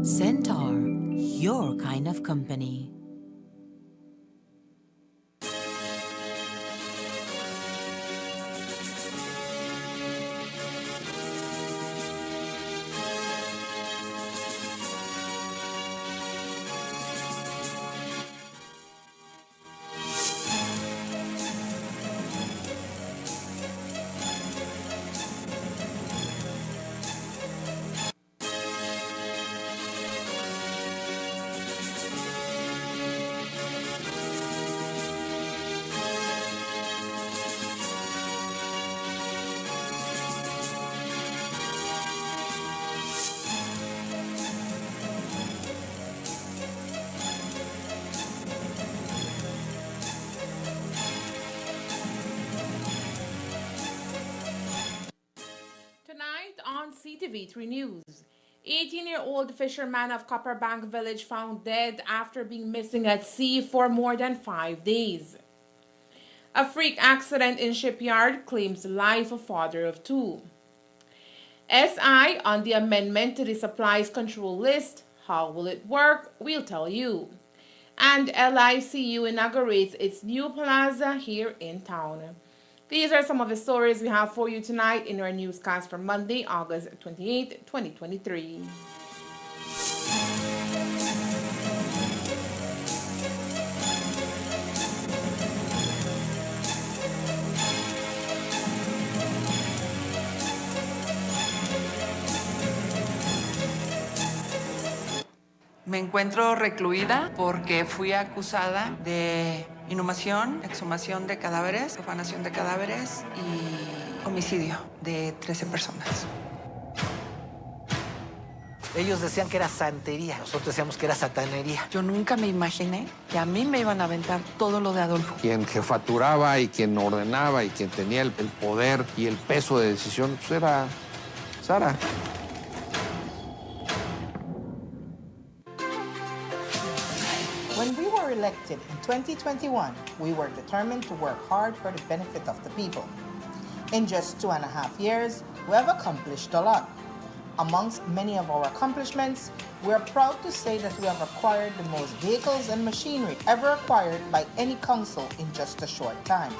Centaur, your kind of company. Tonight on Ctv3 News, 18-year-old fisherman of Copperbank Village found dead after being missing at sea for more than 5 days. A freak accident in shipyard claims the life of father of two. SI on the amendment to the supplies control list. How will it work? We'll tell you. And LICU inaugurates its new plaza here in town. These are some of the stories we have for you tonight in our newscast for Monday, August 28, 2023. Me encuentro recluida porque fui acusada de inhumación, exhumación de cadáveres, profanación de cadáveres y homicidio de 13 personas. Ellos decían que era santería, nosotros decíamos que era satanería. Yo nunca me imaginé que a mí me iban a aventar todo lo de Adolfo. Quien jefaturaba y quien ordenaba y quien tenía el poder y el peso de decisión pues era Sara. When we were elected in 2021, we were determined to work hard for the benefit of the people. In just 2.5 years, we have accomplished a lot. Amongst many of our accomplishments, we are proud to say that we have acquired the most vehicles and machinery ever acquired by any council in just a short time.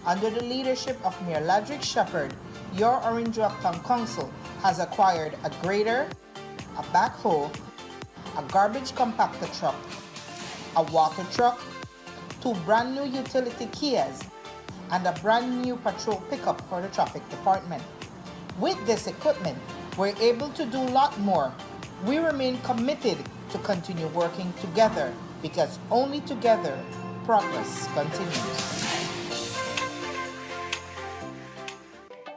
Under the leadership of Mayor Ladrick Shepherd, your Orange Rocktown Council has acquired a grader, a backhoe, a garbage compactor truck, a water truck, 2 brand new utility Kias, and a brand new patrol pickup for the traffic department. With this equipment, we're able to do a lot more. We remain committed to continue working together because only together progress continues.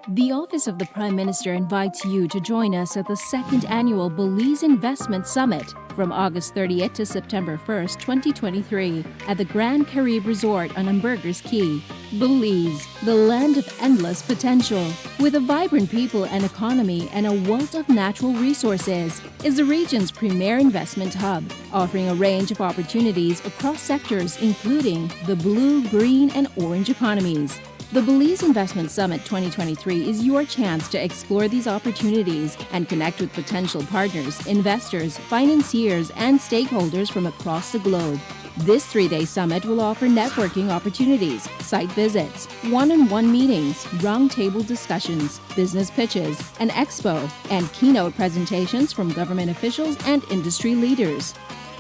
The Office of the Prime Minister invites you to join us at the 2nd Annual Belize Investment Summit from August 30th to September 1st, 2023 at the Grand Caribe Resort on Umbergers Key. Belize, the land of endless potential, with a vibrant people and economy and a wealth of natural resources, is the region's premier investment hub, offering a range of opportunities across sectors including the blue, green, and orange economies. The Belize Investment Summit 2023 is your chance to explore these opportunities and connect with potential partners, investors, financiers, and stakeholders from across the globe. This 3-day summit will offer networking opportunities, site visits, one-on-one meetings, roundtable discussions, business pitches, an expo, and keynote presentations from government officials and industry leaders.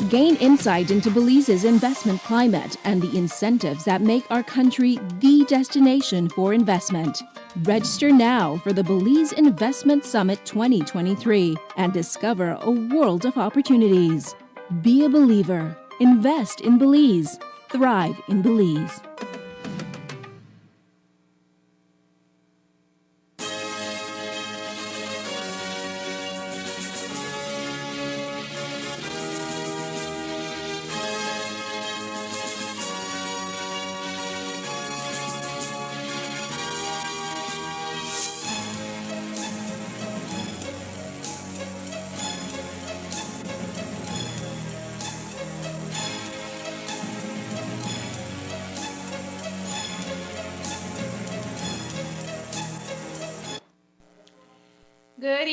Gain insight into Belize's investment climate and the incentives that make our country the destination for investment. Register now for the Belize Investment Summit 2023 and discover a world of opportunities. Be a believer. Invest in Belize. Thrive in Belize.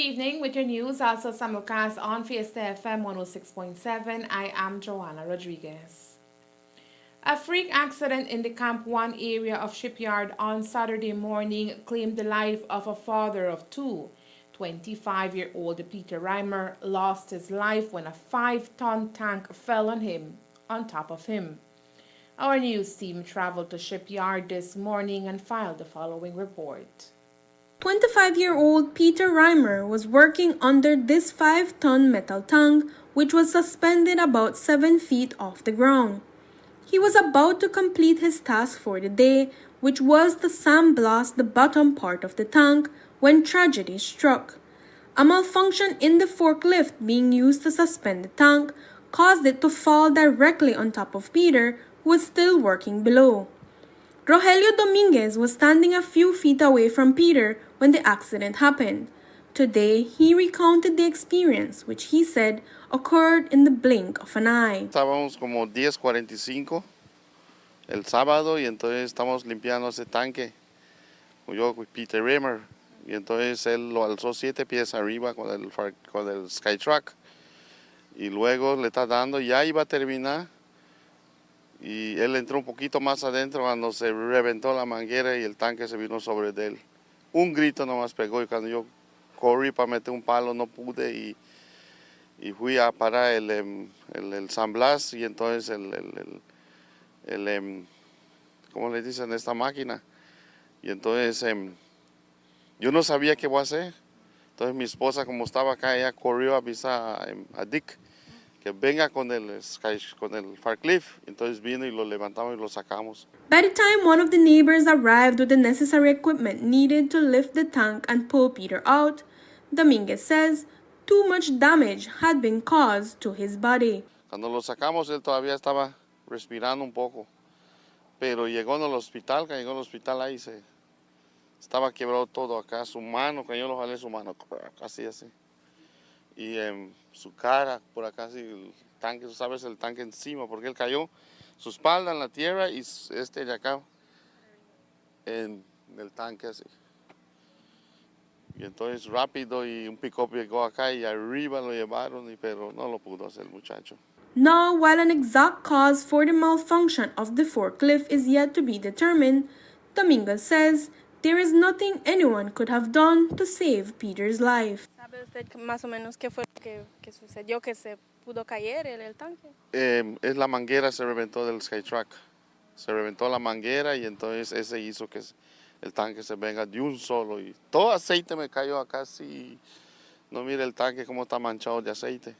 evening with your news, also simulcast on Fiesta FM 106.7. I am Joanna Rodriguez. A freak accident in the Camp 1 area of Shipyard on Saturday morning claimed the life of a father of two. 25-year-old Peter Reimer lost his life when a 5-ton tank fell on top of him. Our news team traveled to Shipyard this morning and filed the following report. 25-year-old Peter Reimer was working under this 5-ton metal tank, which was suspended about 7 feet off the ground. He was about to complete his task for the day, which was to sandblast the bottom part of the tank, when tragedy struck. A malfunction in the forklift being used to suspend the tank caused it to fall directly on top of Peter, who was still working below. Rogelio Dominguez was standing a few feet away from Peter when the accident happened. Today, he recounted the experience, which he said occurred in the blink of an eye. Estábamos como 10:45 el sábado y entonces estamos limpiando ese tanque. Yo con Peter Reimer y entonces él lo alzó 7 pies arriba con el Skytruck y luego le está dando, ya iba a terminar y él entró un poquito más adentro cuando se reventó la manguera y el tanque se vino sobre de él. Un grito nomás pegó y cuando yo corrí para meter un palo no pude y fui a parar el San Blas y entonces ¿cómo le dicen? Esta máquina. Y entonces yo no sabía qué voy a hacer. Entonces mi esposa, como estaba acá, ella corrió a avisar a Dick que venga con el forklift. Entonces vino y lo levantamos y lo sacamos. By the time one of the neighbors arrived with the necessary equipment needed to lift the tank and pull Peter out, Dominguez says too much damage had been caused to his body. Cuando lo sacamos, él todavía estaba respirando un poco. Pero llegó al hospital, ahí estaba quebrado todo acá, su mano, que yo lo jalé su mano, casi así. Y su cara, por acá, así, el tanque, tú sabes, el tanque encima, porque él cayó, su espalda en la tierra y de acá, en el tanque así. Y entonces rápido y un pick-up llegó acá y arriba lo llevaron, pero no lo pudo hacer el muchacho. Now, while an exact cause for the malfunction of the forklift is yet to be determined, Dominguez says there is nothing anyone could have done to save Peter's life. ¿Sabe usted más o menos qué fue lo que sucedió, que se pudo caer el tanque? Es la manguera se reventó del Skytruck. Se reventó la manguera y entonces ese hizo que el tanque se venga de un solo. Y todo aceite me cayó acá, sí. No mire el tanque cómo está manchado de aceite.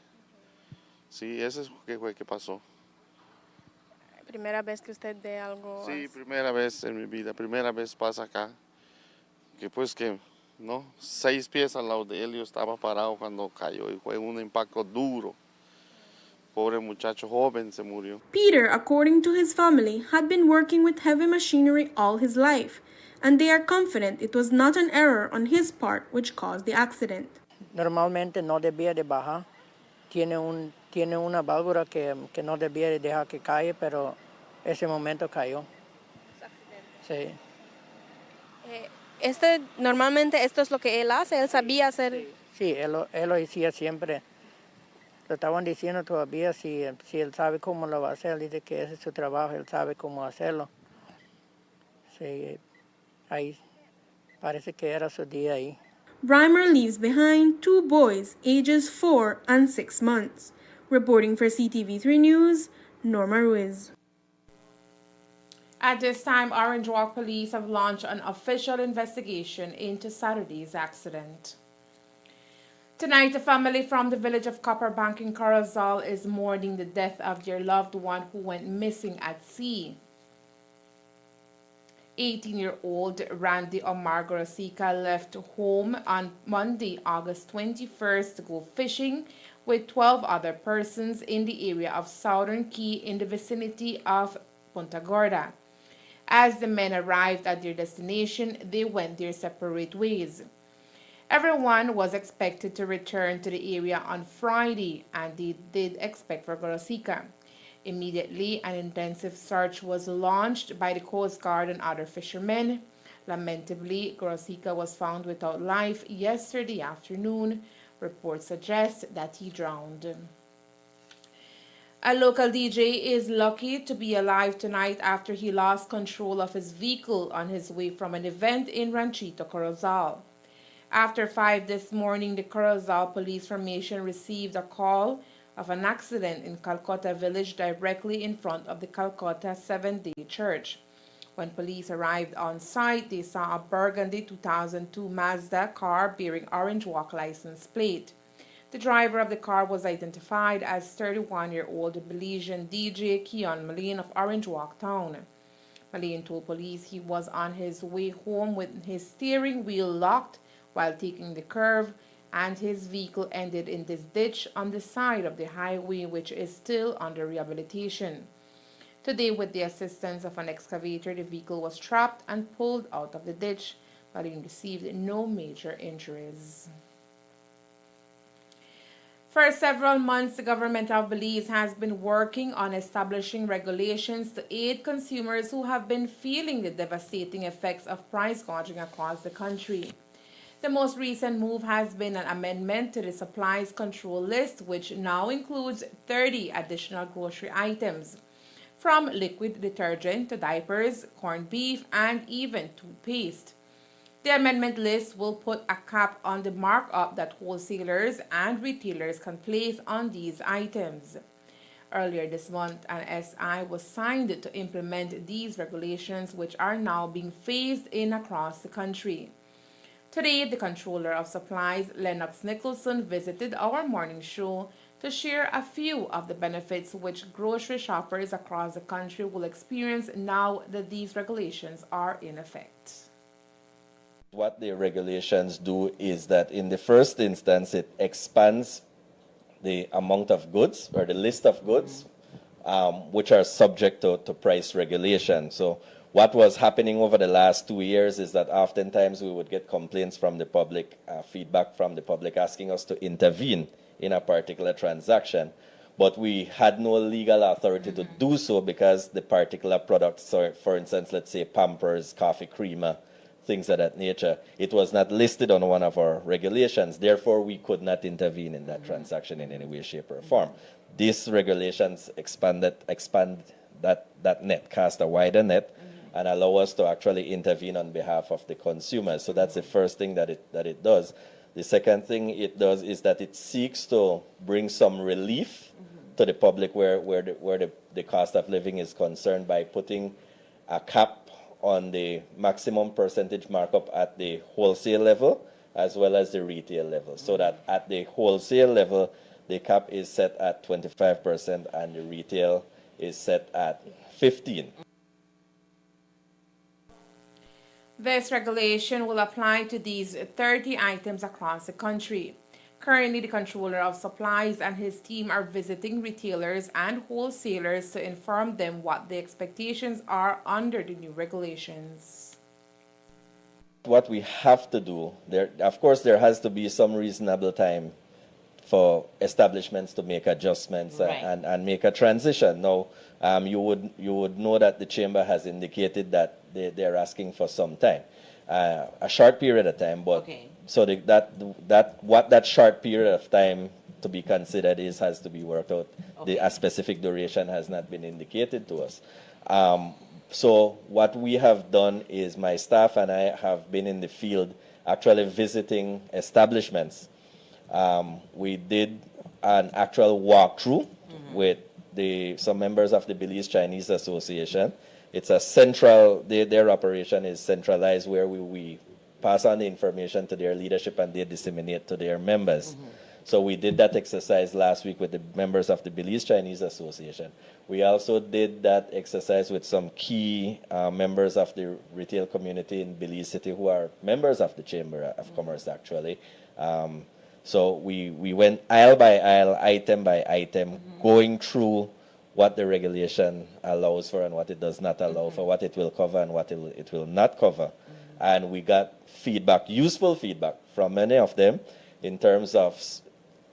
Sí, eso es lo que pasó. ¿Primera vez que usted ve algo Sí, así? primera vez en mi vida, primera vez pasa acá. Que pues que, ¿no? 6 pies al lado de él yo estaba parado cuando cayó y fue un impacto duro. Pobre muchacho joven se murió. Peter, according to his family, had been working with heavy machinery all his life, and they are confident it was not an error on his part which caused the accident. Normalmente no debía de bajar. Tiene una válvula que no debía de dejar que caiga, pero ese momento cayó. Sí. Normalmente esto es lo que él hace, él sabía hacer. Sí, él lo hacía siempre. Lo estaban diciendo todavía si él sabe cómo lo va a hacer, dice que ese es su trabajo, él sabe cómo hacerlo. Sí, ahí parece que era su día ahí. Reimer leaves behind 2 boys, ages 4 and 6 months. Reporting for Ctv3 News, Norma Ruiz. At this time, Orange Walk Police have launched an official investigation into Saturday's accident. Tonight, a family from the village of Copperbank in Corozal is mourning the death of their loved one who went missing at sea. 18-year-old Randy Omar Gorosica left home on Monday, August 21st to go fishing with 12 other persons in the area of Southern Key in the vicinity of Punta Gorda. As the men arrived at their destination, they went their separate ways. Everyone was expected to return to the area on Friday, and they did expect for Gorosica. Immediately, an intensive search was launched by the Coast Guard and other fishermen. Lamentably, Grosica was found without life yesterday afternoon. Reports suggest that he drowned. A local DJ is lucky to be alive tonight after he lost control of his vehicle on his way from an event in Ranchito, Corozal. After 5 this morning, the Corozal Police Formation received a call of an accident in Calcutta village directly in front of the Calcutta Seventh-day Church. When police arrived on site, they saw a burgundy 2002 Mazda car bearing Orange Walk license plate. The driver of the car was identified as 31-year-old Belizean DJ Keon Malane of Orange Walk Town. Malane told police he was on his way home with his steering wheel locked while taking the curve, and his vehicle ended in this ditch on the side of the highway, which is still under rehabilitation. Today, with the assistance of an excavator, the vehicle was trapped and pulled out of the ditch. Malane received no major injuries. For several months, the government of Belize has been working on establishing regulations to aid consumers who have been feeling the devastating effects of price gouging across the country. The most recent move has been an amendment to the supplies control list, which now includes 30 additional grocery items, from liquid detergent to diapers, corned beef, and even toothpaste. The amendment list will put a cap on the markup that wholesalers and retailers can place on these items. Earlier this month, an SI was signed to implement these regulations, which are now being phased in across the country. Today, the Controller of Supplies, Lennox Nicholson, visited our morning show to share a few of the benefits which grocery shoppers across the country will experience now that these regulations are in effect. What the regulations do is that in the first instance, it expands the amount of goods or the list of goods which are subject to price regulation. So what was happening over the last 2 years is that oftentimes we would get complaints from the public, feedback from the public asking us to intervene in a particular transaction. But we had no legal authority to do so because the particular products, so for instance, let's say Pampers, coffee creamer, things of that nature, it was not listed on one of our regulations. Therefore, we could not intervene in that transaction in any way, shape, or form. These regulations expand that net, cast a wider net, and allow us to actually intervene on behalf of the consumers. So that's the first thing that it does. The second thing it does is that it seeks to bring some relief to the public where the cost of living is concerned by putting a cap on the maximum percentage markup at the wholesale level as well as the retail level. So that at the wholesale level, the cap is set at 25% and the retail is set at 15%. This regulation will apply to these 30 items across the country. Currently, the Controller of Supplies and his team are visiting retailers and wholesalers to inform them what the expectations are under the new regulations. What we have to do, of course, there has to be some reasonable time for establishments to make adjustments and make a transition. Now, you would know that the Chamber has indicated that they're asking for some time, a short period of time, but so what that short period of time to be considered has to be worked out. A specific duration has not been indicated to us. So what we have done is my staff and I have been in the field actually visiting establishments. We did an actual walkthrough with some members of the Belize Chinese Association. It's a central, their operation is centralized where we pass on the information to their leadership and they disseminate to their members. So we did that exercise last week with the members of the Belize Chinese Association. We also did that exercise with some key members of the retail community in Belize City who are members of the Chamber of Commerce, actually. So we went aisle by aisle, item by item, going through what the regulation allows for and what it does not allow for, what it will cover and what it will not cover. And we got feedback, useful feedback from many of them in terms of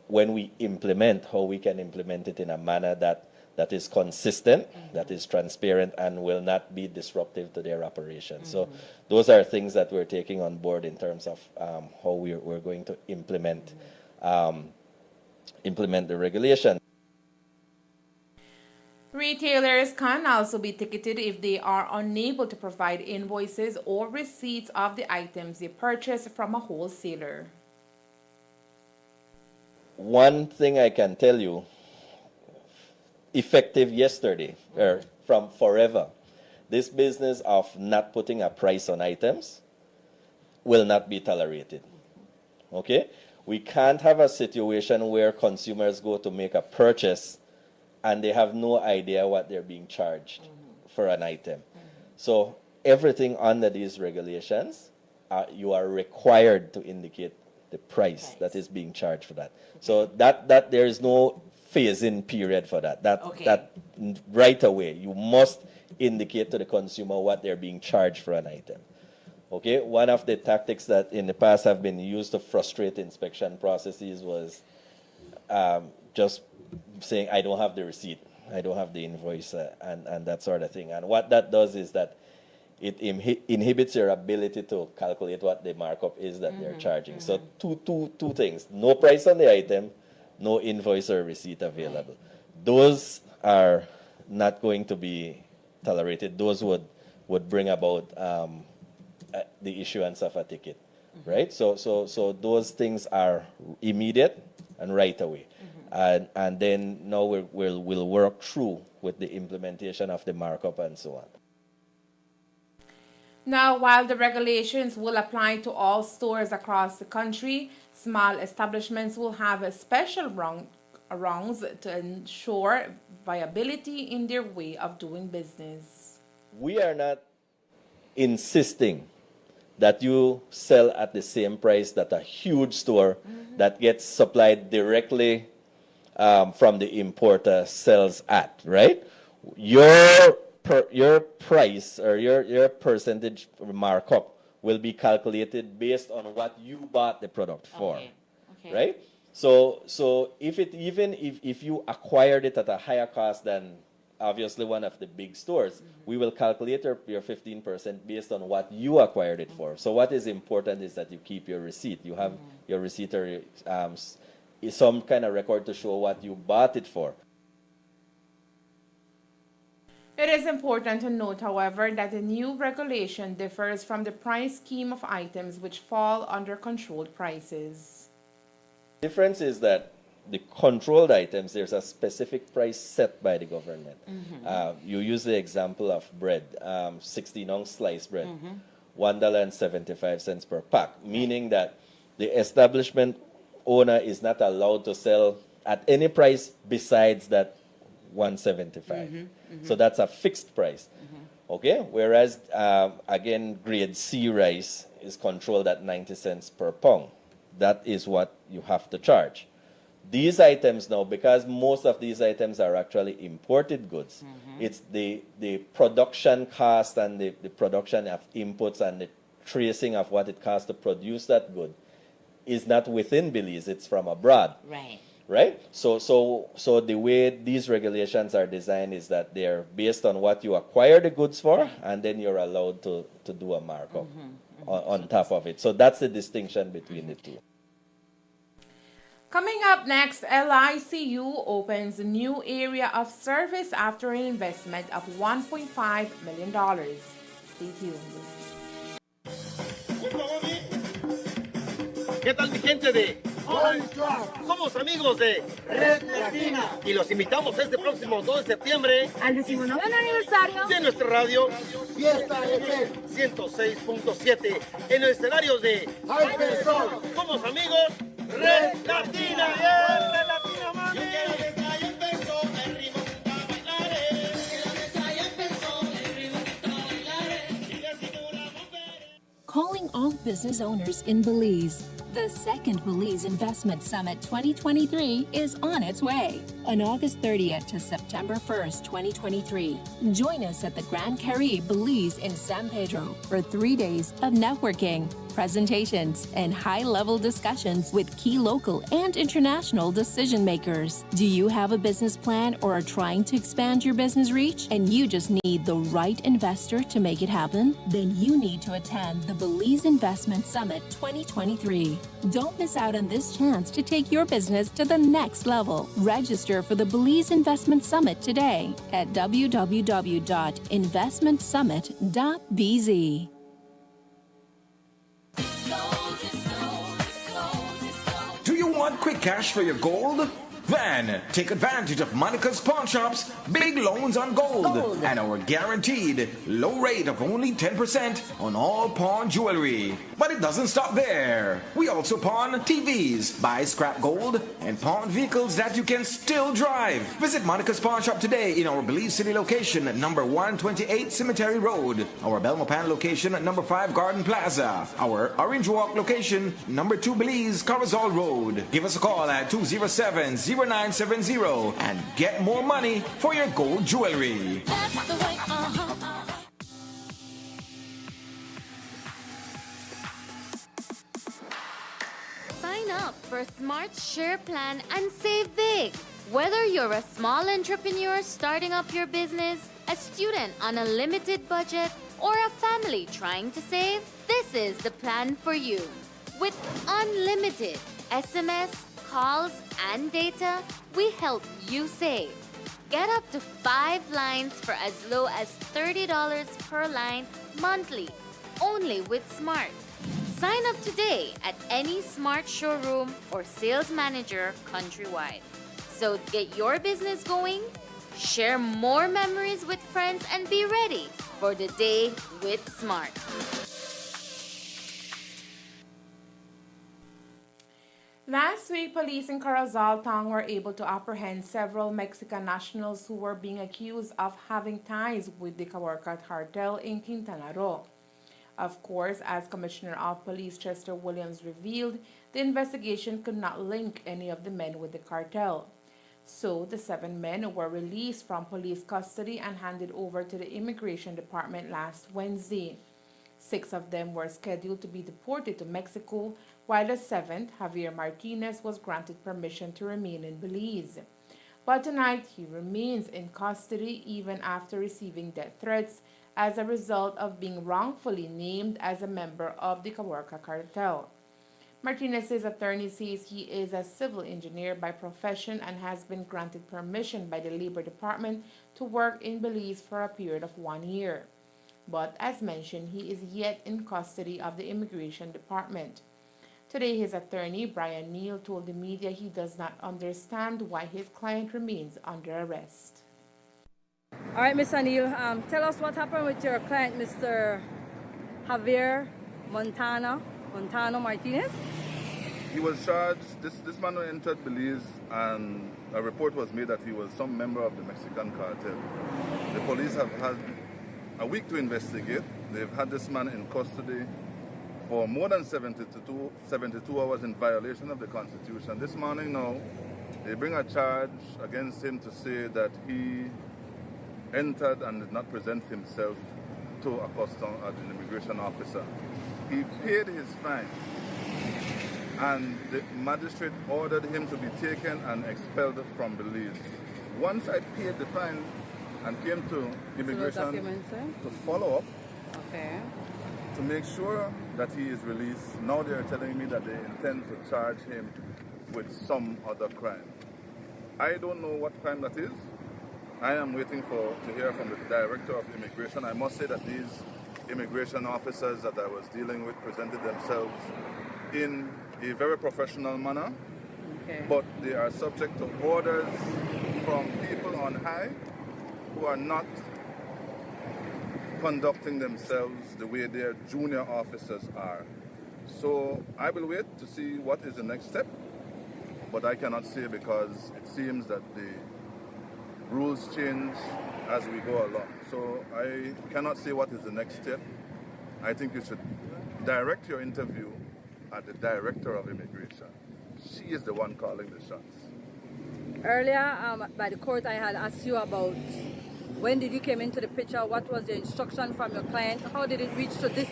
when we implement, how we can implement it in a manner that that is consistent, that is transparent, and will not be disruptive to their operations. So those are things that we're taking on board in terms of how we're going to implement the regulation. Retailers can also be ticketed if they are unable to provide invoices or receipts of the items they purchase from a wholesaler. One thing I can tell you, effective yesterday, or from forever, this business of not putting a price on items will not be tolerated. Okay? We can't have a situation where consumers go to make a purchase and they have no idea what they're being charged for an item. So everything under these regulations, you are required to indicate the price that is being charged for that. So that there is no phase-in period for that. That right away, you must indicate to the consumer what they're being charged for an item. Okay, one of the tactics that in the past have been used to frustrate inspection processes was just saying, I don't have the receipt, I don't have the invoice, and that sort of thing. And what that does is that it inhibits your ability to calculate what the markup is that they're charging. So two things: no price on the item, no invoice or receipt available. Those are not going to be tolerated. Those would bring about the issuance of a ticket, right? So those things are immediate and right away. And then now we'll work through with the implementation of the markup and so on. Now, while the regulations will apply to all stores across the country, small establishments will have a special rungs to ensure viability in their way of doing business. We are not insisting that you sell at the same price that a huge store that gets supplied directly from the importer sells at, right? Your price or your percentage markup will be calculated based on what you bought the product for, right? So if you acquired it at a higher cost than obviously one of the big stores, we will calculate your 15% based on what you acquired it for. So what is important is that you keep your receipt. You have your receipt or some kind of record to show what you bought it for. It is important to note, however, that the new regulation differs from the price scheme of items which fall under controlled prices. The difference is that the controlled items, there's a specific price set by the government. You use the example of bread, 16-ounce sliced bread, $1.75 per pack, meaning that the establishment owner is not allowed to sell at any price besides that $1.75. So that's a fixed price. Okay? Whereas, again, grade C rice is controlled at 90 cents per pound. That is what you have to charge. These items now, because most of these items are actually imported goods, it's the production cost and the production of inputs and the tracing of what it costs to produce that good is not within Belize, it's from abroad. Right? So the way these regulations are designed is that they're based on what you acquire the goods for, and then you're allowed to do a markup on top of it. So that's the distinction between the two. Coming up next, LICU opens a new area of service after an investment of $1.5 million. Stay tuned. ¿Qué tal mi gente de Somos amigos de Red Latina y los invitamos este próximo 2 de septiembre al 19º aniversario de nuestra radio Fiesta FM 106.7 en el escenario de Hypersol. Somos amigos Red Latina. Red Latina, mami. Calling all business owners in Belize. The second Belize Investment Summit 2023 is on its way. on August 30th to September 1st, 2023. Join us at the Grand Caribe Belize in San Pedro for 3 days of networking, presentations, and high-level discussions with key local and international decision makers. Do you have a business plan or are trying to expand your business reach and you just need the right investor to make it happen? Then you need to attend the Belize Investment Summit 2023. Don't miss out on this chance to take your business to the next level. Register for the Belize Investment Summit today at www.investmentsummit.bz. Do you want quick cash for your gold? Then take advantage of Monica's Pawn Shop's big loans on gold and our guaranteed low rate of only 10% on all pawn jewelry. But it doesn't stop there. We also pawn TVs, buy scrap gold, and pawn vehicles that you can still drive. Visit Monica's Pawn Shop today in our Belize City location at number 128 Cemetery Road, our Belmopan location at number 5 Garden Plaza, our Orange Walk location, number 2 Belize Corazal Road. Give us a call at 207-0970 and get more money for your gold jewelry. That's the way, Sign up for Smart Share Plan and save big. Whether you're a small entrepreneur starting up your business, a student on a limited budget, or a family trying to save, this is the plan for you. With unlimited SMS, calls, and data, we help you save. Get up to 5 lines for as low as $30 per line monthly, only with Smart. Sign up today at any Smart showroom or sales manager countrywide. So get your business going, share more memories with friends, and be ready for the day with Smart. Last week, police in Corazal Town were able to apprehend several Mexican nationals who were being accused of having ties with the Cahuarca cartel in Quintana Roo. Of course, as Commissioner of Police Chester Williams revealed, the investigation could not link any of the men with the cartel. So, the 7 men were released from police custody and handed over to the Immigration Department last Wednesday. 6 of them were scheduled to be deported to Mexico, while the 7th, Javier Martinez, was granted permission to remain in Belize. But tonight, he remains in custody even after receiving death threats as a result of being wrongfully named as a member of the Cahuarca cartel. Martinez's attorney says he is a civil engineer by profession and has been granted permission by the Labor Department to work in Belize for a period of 1 year. But as mentioned, he is yet in custody of the Immigration Department. Today, his attorney, Brian Neal, told the media he does not understand why his client remains under arrest. All right, Mr. Neal, tell us what happened with your client, Mr. Javier Montano Martinez. He was charged, this man entered Belize and a report was made that he was some member of the Mexican cartel. The police have had a week to investigate. They've had this man in custody for more than 72 hours in violation of the Constitution. This morning now, they bring a charge against him to say that he entered and did not present himself to a an immigration officer. He paid his fine, and the magistrate ordered him to be taken and expelled from Belize. Once I paid the fine and came to immigration to follow up, to make sure that he is released, now they are telling me that they intend to charge him with some other crime. I don't know what crime that is. I am waiting to hear from the Director of Immigration. I must say that these immigration officers that I was dealing with presented themselves in a very professional manner, but they are subject to orders from people on high who are not conducting themselves the way their junior officers are. So I will wait to see what is the next step, but I cannot say because it seems that the rules change as we go along. So I cannot say what is the next step. I think you should direct your interview at the Director of Immigration. She is the one calling the shots. Earlier, by the court, I had asked you about when did you came into the picture, what was the instruction from your client, how did it reach to this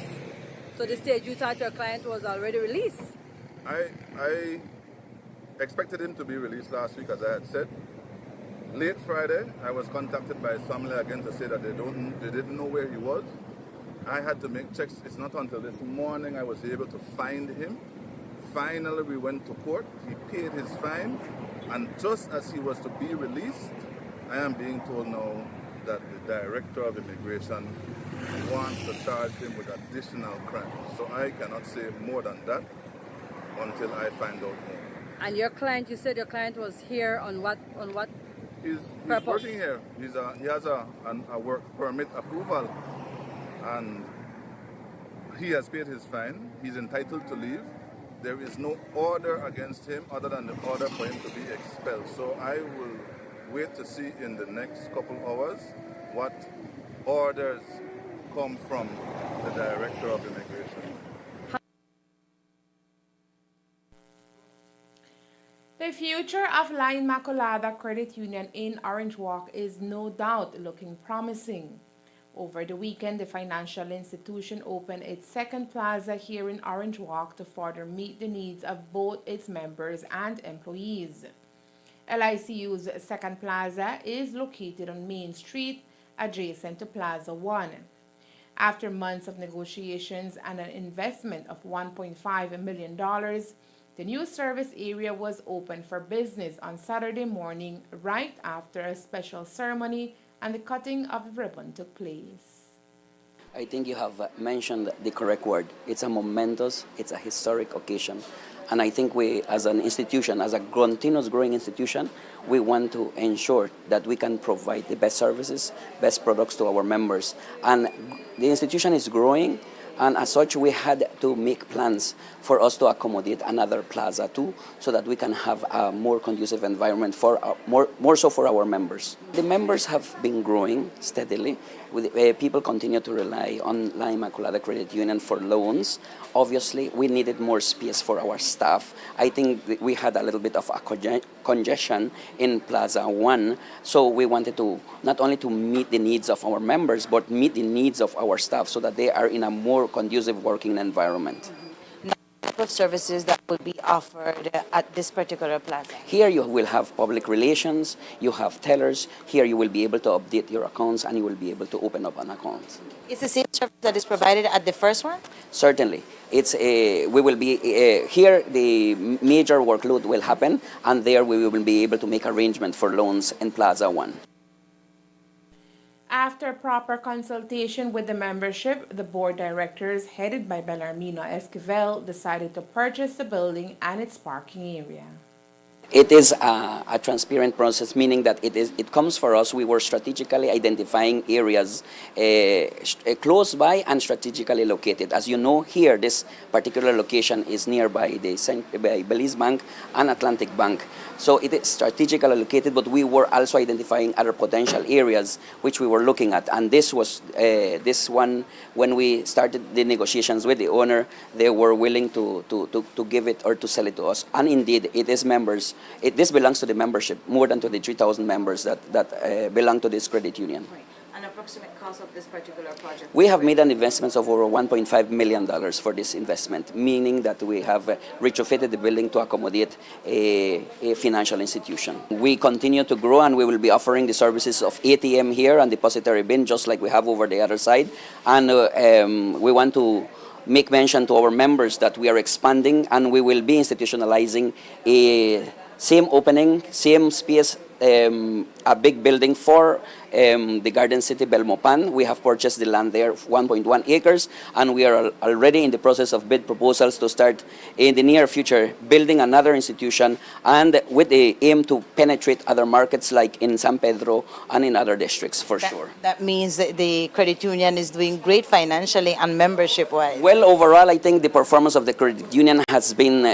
stage you thought your client was already released? I expected him to be released last week, as I had said. Late Friday, I was contacted by his family again to say that they didn't know where he was. I had to make checks. It's not until this morning I was able to find him. Finally, we went to court. He paid his fine, and just as he was to be released, I am being told now that the Director of Immigration wants to charge him with additional crimes. So I cannot say more than that until I find out more. And your client, you said your client was here on what He's working here. He has a work permit approval, and he has paid his fine. He's entitled to leave. There is no order against him other than the order for him to be expelled. So I will wait to see in the next couple hours what orders come from the Director of Immigration. The future of La Inmaculada Credit Union in Orange Walk is no doubt looking promising. Over the weekend, the financial institution opened its second plaza here in Orange Walk to further meet the needs of both its members and employees. LICU's second plaza is located on Main Street, adjacent to Plaza 1. After months of negotiations and an investment of $1.5 million, the new service area was open for business on Saturday morning right after a special ceremony and the cutting of the ribbon took place. I think you have mentioned the correct word. It's a momentous, it's a historic occasion. And I think we, as an institution, as a continuous growing institution, we want to ensure that we can provide the best services, best products to our members. And the institution is growing, and as such, we had to make plans for us to accommodate another plaza too, so that we can have a more conducive environment for more so for our members. The members have been growing steadily. People continue to rely on La Inmaculada Credit Union for loans. Obviously, we needed more space for our staff. I think we had a little bit of a congestion in Plaza 1, so we wanted to not only to meet the needs of our members, but meet the needs of our staff so that they are in a more conducive working environment. Type of services that will be offered at this particular plaza? Here you will have public relations, you have tellers. Here you will be able to update your accounts and you will be able to open up an account. Is the same service that is provided at the first one? Certainly. We will be here, the major workload will happen, and there we will be able to make arrangements for loans in Plaza 1. After proper consultation with the membership, the board directors, headed by Bellarmino Esquivel, decided to purchase the building and its parking area. It is a transparent process, meaning that it comes for us. We were strategically identifying areas close by and strategically located. As you know, here, this particular location is nearby by Belize Bank and Atlantic Bank. So it is strategically located, but we were also identifying other potential areas which we were looking at. And this was this one, when we started the negotiations with the owner, they were willing to give it or to sell it to us. And indeed, it is members. This belongs to the membership, more than 23,000 members that belong to this credit union. Right. An approximate cost of this particular project? We have made an investment of over $1.5 million for this investment, meaning that we have retrofitted the building to accommodate a financial institution. We continue to grow, and we will be offering the services of ATM here and depository bin, just like we have over the other side. And we want to make mention to our members that we are expanding, and we will be institutionalizing a same opening, same space, a big building for the Garden City Belmopan. We have purchased the land there, 1.1 acres, and we are already in the process of bid proposals to start in the near future building another institution, and with the aim to penetrate other markets like in San Pedro and in other districts for sure. That means that the credit union is doing great financially and membership-wise. Well, overall, I think the performance of the credit union has been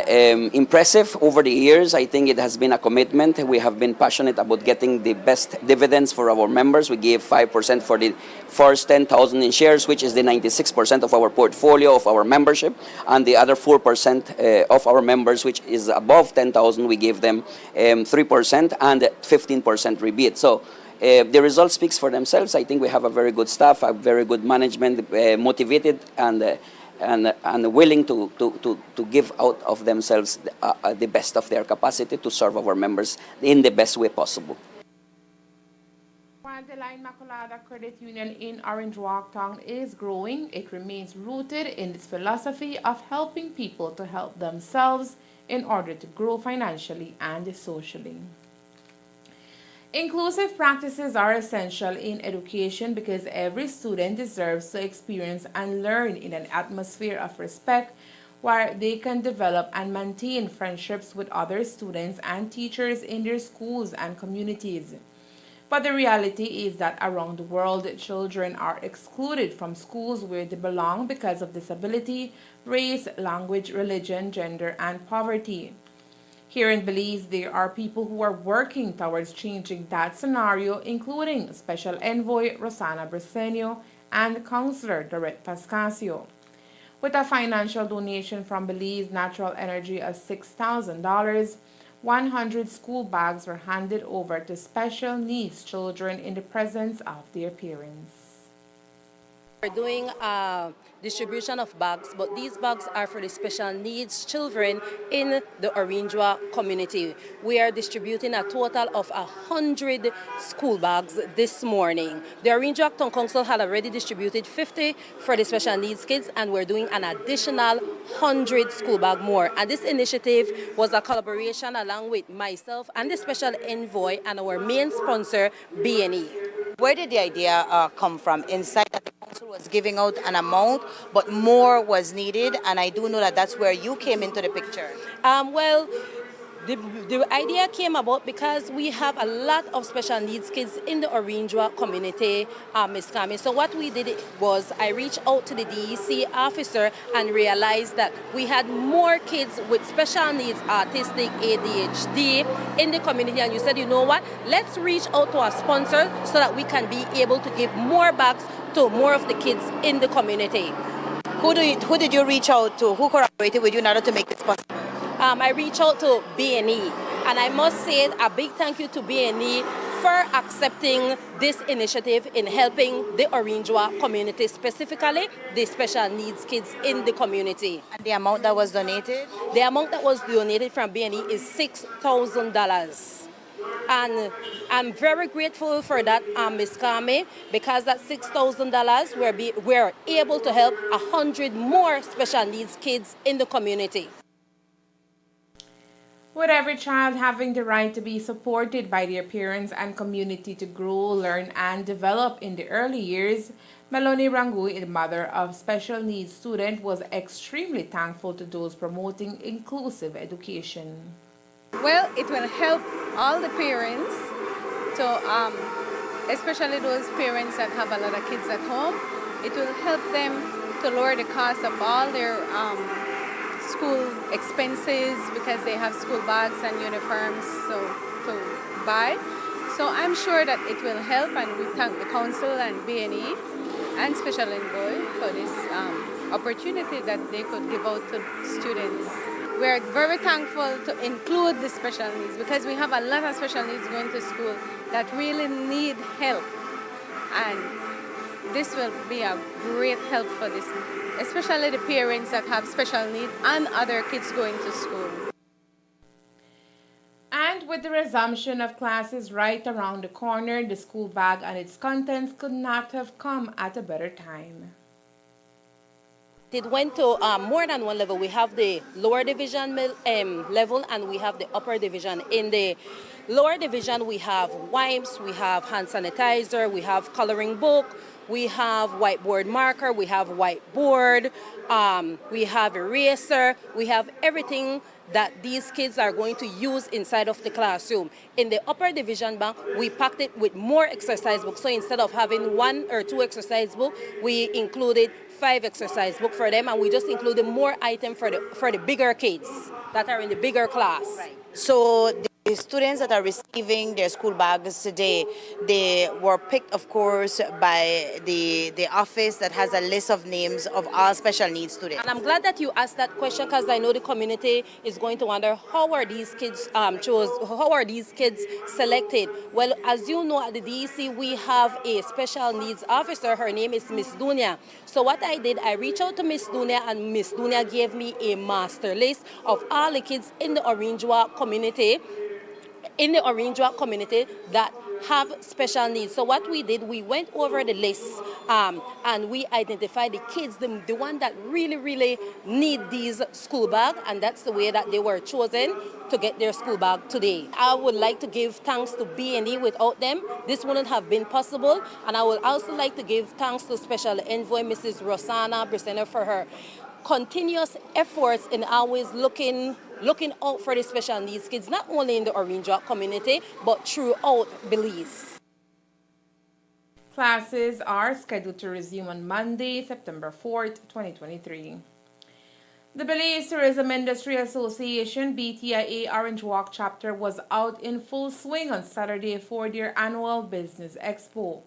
impressive over the years. I think it has been a commitment. We have been passionate passionate about getting the best dividends for our members. We gave 5% for the first 10,000 in shares, which is the 96% of our portfolio of our membership, and the other 4% of our members, which is above 10,000, we gave them 3% and 15% rebate. So the result speaks for themselves. I think we have a very good staff, a very good management, motivated and willing to give out of themselves the best of their capacity to serve our members in the best way possible. While the La Inmaculada Credit Union in Orange Walk Town is growing, it remains rooted in its philosophy of helping people to help themselves in order to grow financially and socially. Inclusive practices are essential in education because every student deserves to experience and learn in an atmosphere of respect where they can develop and maintain friendships with other students and teachers in their schools and communities. But the reality is that around the world, children are excluded from schools where they belong because of disability, race, language, religion, gender, and poverty. Here in Belize, there are people who are working towards changing that scenario, including Special Envoy Rosana Briceño and Councillor Dorette Pascasio. With a financial donation from Belize Natural Energy of $6,000, 100 school bags were handed over to special needs children in the presence of their parents. We're doing a distribution of bags, but these bags are for the special needs children in the Orinjwa community. We are distributing a total of 100 school bags this morning. The Orinjwa Town Council had already distributed 50 for the special needs kids, and we're doing an additional 100 school bag more. And this initiative was a collaboration along with myself and the special envoy and our main sponsor, BNE. Where did the idea come from? Inside that the council was giving out an amount, but more was needed, and I do know that that's where you came into the picture. Well, the idea came about because we have a lot of special needs kids in the Orinjwa community, Ms. Kami. So what we did was I reached out to the DEC officer and realized that we had more kids with special needs, autistic, ADHD in the community. And you said, you know what, let's reach out to our sponsor so that we can be able to give more bags to more of the kids in the community. Who did you reach out to? Who collaborated with you in order to make this possible? I reached out to BNE, and I must say a big thank you to BNE for accepting this initiative in helping the Orinjwa community, specifically the special needs kids in the community. And the amount that was donated? The amount that was donated from BNE is $6,000. And I'm very grateful for that, Ms. Kame, because that $6,000 we're able to help 100 more special needs kids in the community. With every child having the right to be supported by their parents and community to grow, learn, and develop in the early years, Melanie Rangui, the mother of special needs student, was extremely thankful to those promoting inclusive education. Well, it will help all the parents, especially those parents that have a lot of kids at home. It will help them to lower the cost of all their school expenses because they have school bags and uniforms to buy. So I'm sure that it will help, and we thank the council and BNE and Special Envoy for this opportunity that they could give out to students. We're very thankful to include the special needs because we have a lot of special needs going to school that really need help, and this will be a great help for this, especially the parents that have special needs and other kids going to school. And with the resumption of classes right around the corner, the school bag and its contents could not have come at a better time. It went to more than one level. We have the lower division level and we have the upper division. In the lower division, we have wipes, we have hand sanitizer, we have coloring book, we have whiteboard marker, we have whiteboard, we have eraser, we have everything that these kids are going to use inside of the classroom. In the upper division bank, we packed it with more exercise books. So instead of having 1 or 2 exercise books, we included 5 exercise books for them, and we just included more items for the bigger kids that are in the bigger class. Right. So the the students that are receiving their school bags today, they were picked, of course, by the office that has a list of names of all special needs students. And I'm glad that you asked that question because I know the community is going to wonder how are these kids how are these kids selected? Well, as you know, at the DEC we have a special needs officer. Her name is Miss Dunia. So what I did, I reached out to Miss Dunia, and Miss Dunia gave me a master list of all the kids in the Orinjwa community, that have special needs. So what we did, we went over the list and we identified the kids, the one that really need these school bag, and that's the way that they were chosen to get their school bag today. I would like to give thanks to B&E. Without them, this wouldn't have been possible. And I would also like to give thanks to Special Envoy Mrs. Rosanna Brisena for her continuous efforts in always looking out for the special needs kids, not only in the Orinjwa community, but throughout Belize. Classes are scheduled to resume on Monday, September 4th, 2023. The Belize Tourism Industry Association, BTIA Orange Walk chapter, was out in full swing on Saturday for their annual business expo.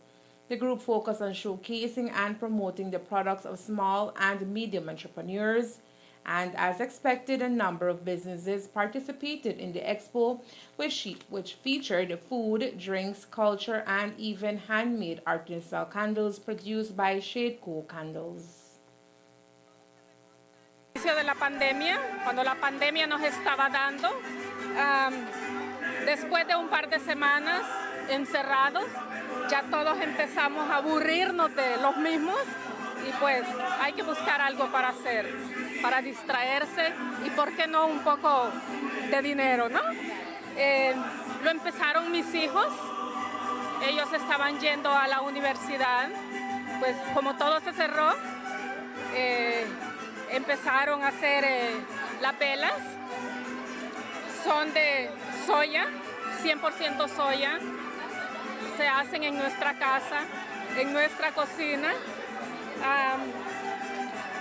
The group focused on showcasing and promoting the products of small and medium entrepreneurs, and as expected, a number of businesses participated in the expo, which featured food, drinks, culture, and even handmade artisanal candles produced by Shade Co Candles. De la pandemia, cuando la pandemia nos estaba dando, después de un par de semanas encerrados, ya todos empezamos a aburrirnos de los mismos y pues hay que buscar algo para hacer, para distraerse y por qué no un poco de dinero, ¿no? Lo empezaron mis hijos, ellos estaban yendo a la universidad, pues como todo se cerró, empezaron a hacer las velas, son de soya, 100% soya, se hacen en nuestra casa, en nuestra cocina.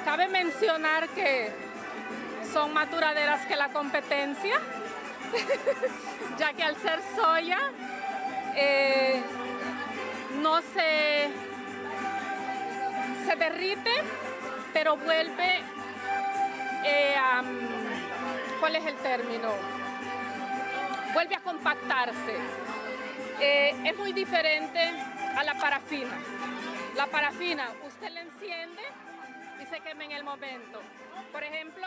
Cabe mencionar que son más duraderas que la competencia, ya que al ser soya no se derrite, pero vuelve, ¿cuál es el término? Vuelve a compactarse. Es muy diferente a la parafina. La parafina, usted la enciende y se quema en el momento. Por ejemplo,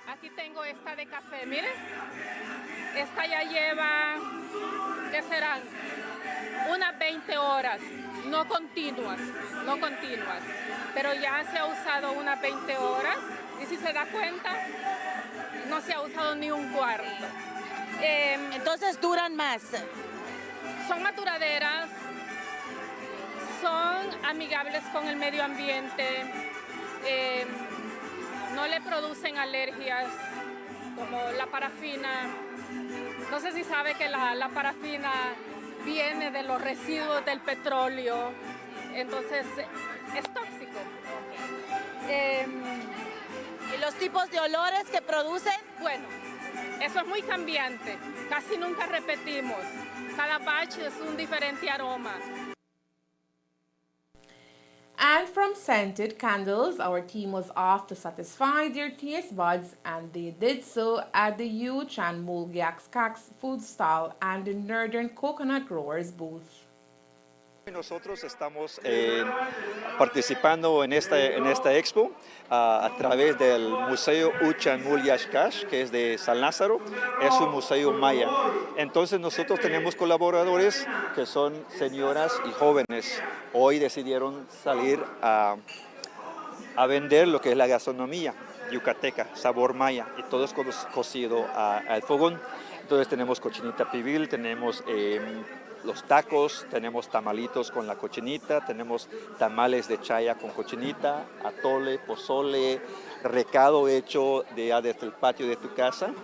aquí tengo esta de café, miren. Esta ya lleva, ¿qué serán? Unas 20 horas, no continuas. Pero ya se ha usado unas 20 horas y si se da cuenta, no se ha usado ni un cuarto. Entonces duran más. Son más duraderas, son amigables con el medio ambiente, no le producen alergias como la parafina. No sé si sabe que la parafina viene de los residuos del petróleo, entonces es tóxico. ¿Y los tipos de olores que producen? Bueno, eso es muy cambiante, casi nunca repetimos. Cada batch es un diferente aroma. And from scented candles, our team was off to satisfy their taste buds, and they did so at the Yu Chan Mulgak's food stall and the Northern Coconut Growers booth. Nosotros estamos participando en esta expo a través del Museo Uchan Mulyashkash, que es de San Lázaro, es un museo maya. Entonces nosotros tenemos colaboradores que son señoras y jóvenes. Hoy decidieron salir a vender lo que es la gastronomía yucateca, sabor maya, y todo es cocido al fogón. Entonces tenemos cochinita pibil, tenemos los tacos, tenemos tamalitos con la cochinita, tenemos tamales de chaya con cochinita, atole, pozole, recado hecho desde el patio de tu casa.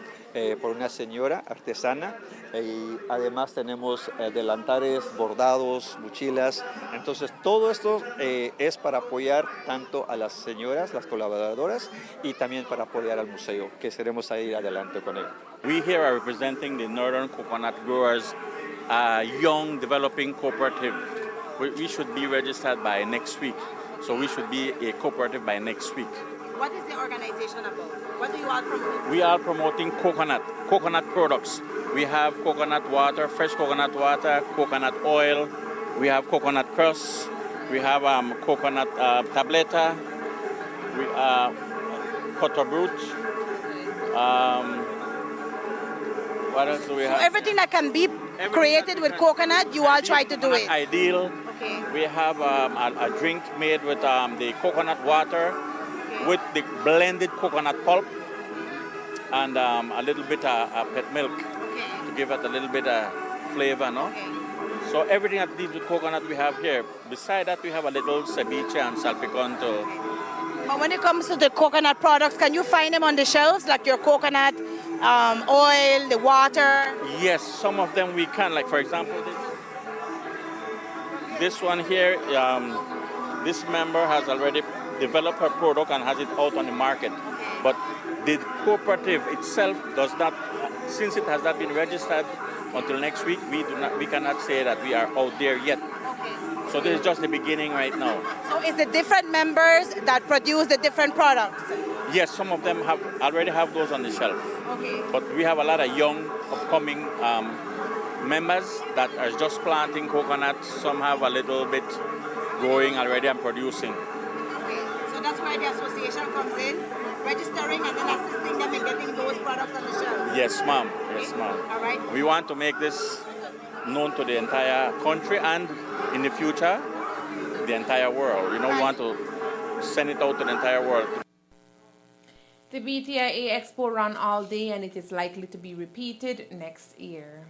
por una señora artesana y además tenemos delantares, bordados, mochilas. Entonces todo esto es para apoyar tanto a las señoras, las colaboradoras y también para apoyar al museo, que queremos ir adelante con ello. We here are representing the Northern Coconut Growers Young Developing Cooperative. We should be registered by next week, so we should be a cooperative by next week. What is the organization about? What do you all promote? We are promoting coconut products. We have coconut water, fresh coconut water, coconut oil. We have coconut crust. We have coconut tableta. We butterroot. What else do we have? So everything that can be created with coconut, you all try to do it. Ideal. Okay. We have a drink made with the coconut water, with the blended coconut pulp, and a little bit of pet milk to give it a little bit of flavor, no? So everything that deals with coconut we have here. Beside that, we have a little ceviche and salpicon too. But when it comes to the coconut products, can you find them on the shelves, like your coconut oil, the water? Yes, some of them we can. Like for example, this one here, this member has already developed her product and has it out on the market. But the cooperative itself does not, since it has not been registered until next week, we cannot say that we are out there yet. So this is just the beginning right now. So it's the different members that produce the different products? Yes, some of them already have those on the shelf. Okay. But we have a lot of young, upcoming members that are just planting coconuts. Some have a little bit growing already and producing. Okay. So that's where the association comes in, registering and then assisting them in getting those products on the shelf? Yes, ma'am. Yes, ma'am. All right. We want to make this known to the entire country and in the future, the entire world. You know, we want to send it out to the entire world. The BTIA Expo ran all day and it is likely to be repeated next year.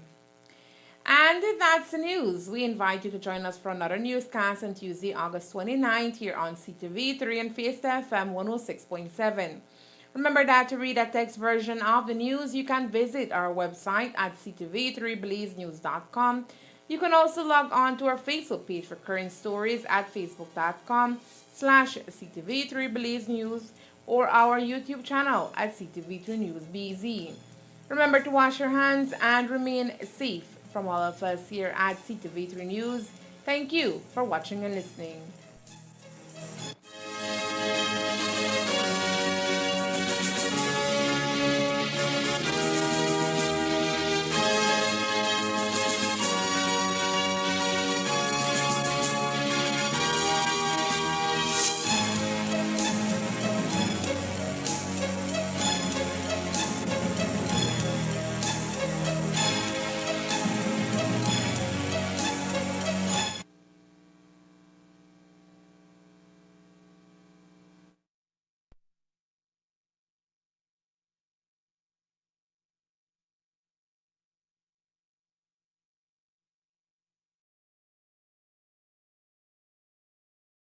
And that's the news. We invite you to join us for another newscast on Tuesday, August 29th here on Ctv3 and Fiesta FM 106.7. Remember that to read a text version of the news, you can visit our website at ctv3belizenews.com. You can also log on to our Facebook page for current stories at facebook.com/ctv3belizenews or our YouTube channel at Ctv3 News BZ. Remember to wash your hands and remain safe. From all of us here at Ctv3 News, thank you for watching and listening.